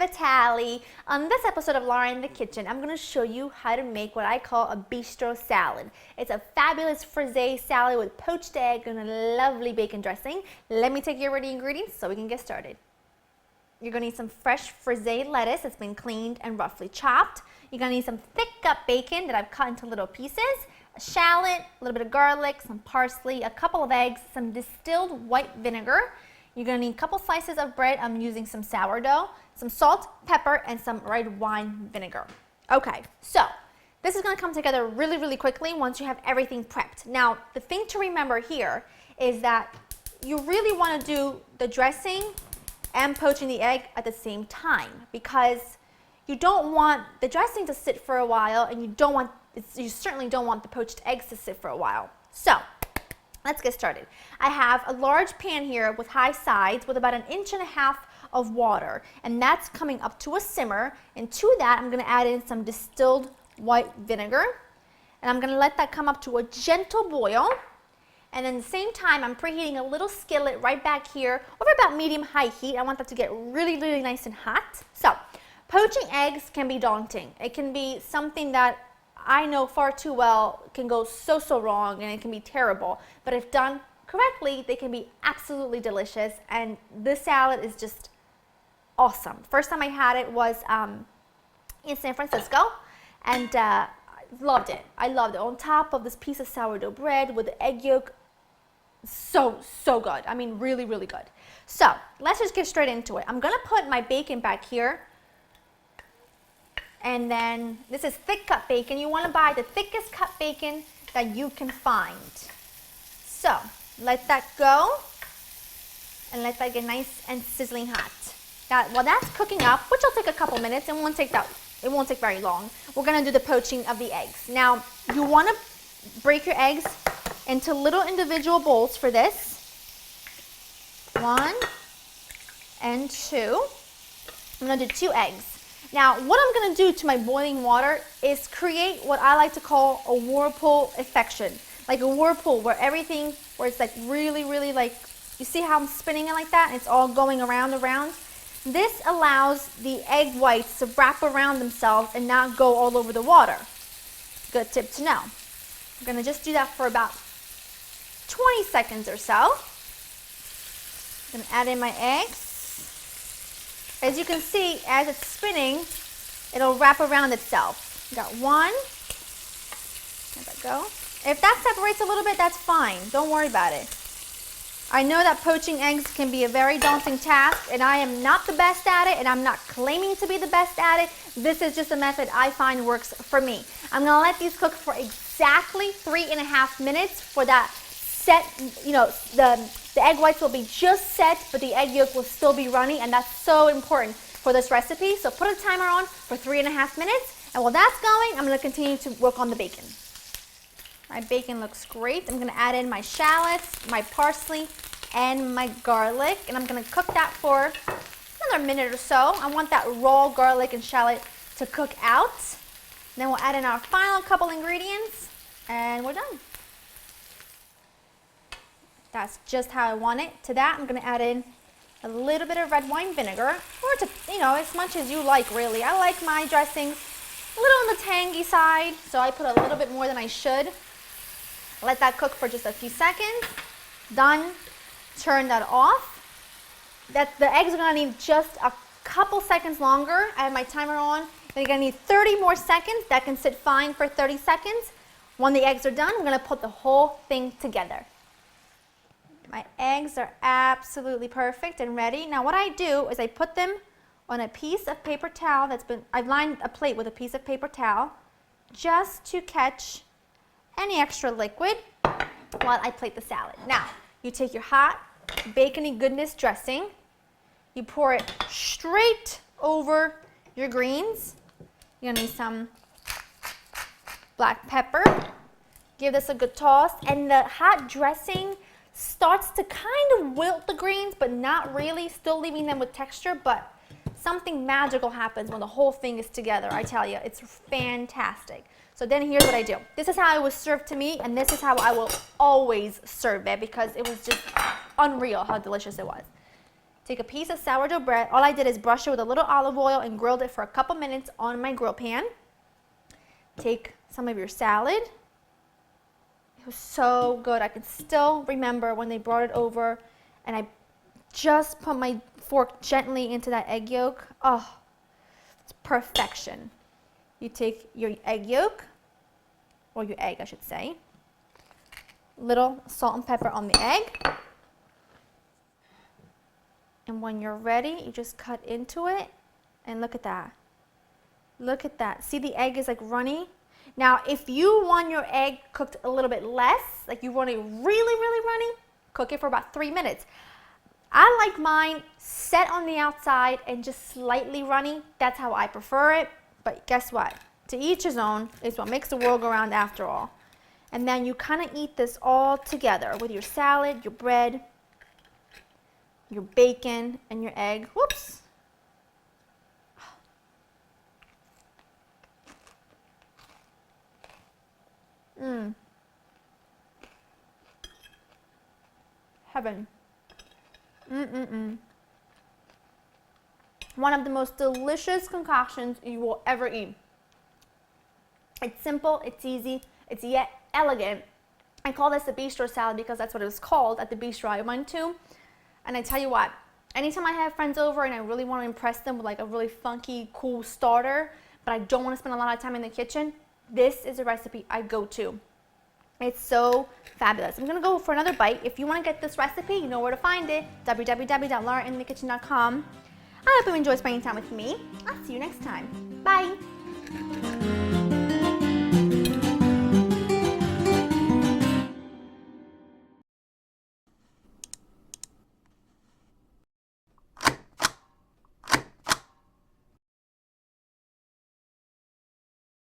Vitale. On this episode of Laura in the Kitchen, I'm going to show you how to make what I call a bistro salad. It's a fabulous frisee salad with poached egg and a lovely bacon dressing. Let me take you over the ingredients so we can get started. You're going to need some fresh frisee lettuce that's been cleaned and roughly chopped. You're going to need some thick gut bacon that I've cut into little pieces, a shallot, a little bit of garlic, some parsley, a couple of eggs, some distilled white vinegar. You're going to need a couple slices of bread. I'm using some sourdough, some salt, pepper, and some red wine vinegar. Okay, so this is going to come together really, really quickly once you have everything prepped. Now, the thing to remember here is that you really want to do the dressing and poaching the egg at the same time, because you don't want the dressing to sit for a while, and you certainly don't want the poached eggs to sit for a while. So let's get started. I have a large pan here with high sides with about 1.5 inches of water, and that's coming up to a simmer. And to that, I'm going to add in some distilled white vinegar, and I'm going to let that come up to a gentle boil. And then at the same time, I'm preheating a little skillet right back here over about medium-high heat. I want that to get really, really nice and hot. So poaching eggs can be daunting. It can be something that I know far too well can go so wrong, and it can be terrible. But if done correctly, they can be absolutely delicious, and this salad is just awesome. First time I had it was in San Francisco, and loved it. I loved it. On top of this piece of sourdough bread with the egg yolk, so good. I mean, really, really good. So let's just get straight into it. I'm gonna put my bacon back here. And then this is thick cut bacon. You want to buy the thickest cut bacon that you can find. So let that go and let that get nice and sizzling hot. Now, while that's cooking up, which will take a couple minutes, it won't take very long, we're going to do the poaching of the eggs. Now, you want to break your eggs into little individual bowls for this. 1 and 2. I'm going to do 2 eggs. Now, what I'm going to do to my boiling water is create what I like to call a whirlpool effection. Like a whirlpool where it's like really, really like, you see how I'm spinning it like that? And it's all going around. This allows the egg whites to wrap around themselves and not go all over the water. Good tip to know. I'm going to just do that for about 20 seconds or so. I'm going to add in my eggs. As you can see, as it's spinning, it'll wrap around itself. Got 1. Let that go. If that separates a little bit, that's fine. Don't worry about it. I know that poaching eggs can be a very daunting task, and I am not the best at it, and I'm not claiming to be the best at it. This is just a method I find works for me. I'm going to let these cook for exactly 3.5 minutes for that set, the egg whites will be just set, but the egg yolk will still be runny, and that's so important for this recipe. So put a timer on for 3.5 minutes, and while that's going, I'm going to continue to work on the bacon. My bacon looks great. I'm going to add in my shallots, my parsley, and my garlic, and I'm going to cook that for another minute or so. I want that raw garlic and shallot to cook out. Then we'll add in our final couple ingredients, and we're done. That's just how I want it. To that, I'm going to add in a little bit of red wine vinegar, or as much as you like, really. I like my dressings a little on the tangy side, so I put a little bit more than I should. Let that cook for just a few seconds. Done. Turn that off. The eggs are going to need just a couple seconds longer. I have my timer on. Then you're going to need 30 more seconds. That can sit fine for 30 seconds. When the eggs are done, I'm going to put the whole thing together. My eggs are absolutely perfect and ready. Now what I do is I put them on a piece of paper towel I've lined a plate with a piece of paper towel just to catch any extra liquid while I plate the salad. Now, you take your hot bacony goodness dressing, you pour it straight over your greens. You're gonna need some black pepper. Give this a good toss, and the hot dressing starts to kind of wilt the greens, but not really, still leaving them with texture, but something magical happens when the whole thing is together. I tell you, it's fantastic. So then here's what I do. This is how it was served to me, and this is how I will always serve it, because it was just unreal how delicious it was. take a piece of sourdough bread. All I did is brush it with a little olive oil and grilled it for a couple minutes on my grill pan. Take some of your salad. It was so good. I can still remember when they brought it over and I just put my fork gently into that egg yolk. Oh, it's perfection. You take your egg yolk, or your egg I should say, little salt and pepper on the egg. And when you're ready, you just cut into it and look at that. Look at that. See, the egg is like runny. Now, if you want your egg cooked a little bit less, like you want it really runny, cook it for about 3 minutes. I like mine set on the outside and just slightly runny. That's how I prefer it. But guess what? To each his own is what makes the world go round after all. And then you kind of eat this all together with your salad, your bread, your bacon, and your egg. Whoops. Heaven. One of the most delicious concoctions you will ever eat. It's simple, it's easy, it's yet elegant. I call this the Bistro salad because that's what it was called at the Bistro I went to. And I tell you what, anytime I have friends over and I really want to impress them with like a really funky, cool starter, but I don't want to spend a lot of time in the kitchen, this is a recipe I go to. It's so fabulous. I'm going to go for another bite. If you want to get this recipe, you know where to find it, www.laurainthekitchen.com. I hope you enjoy spending time with me. I'll see you next time. Bye.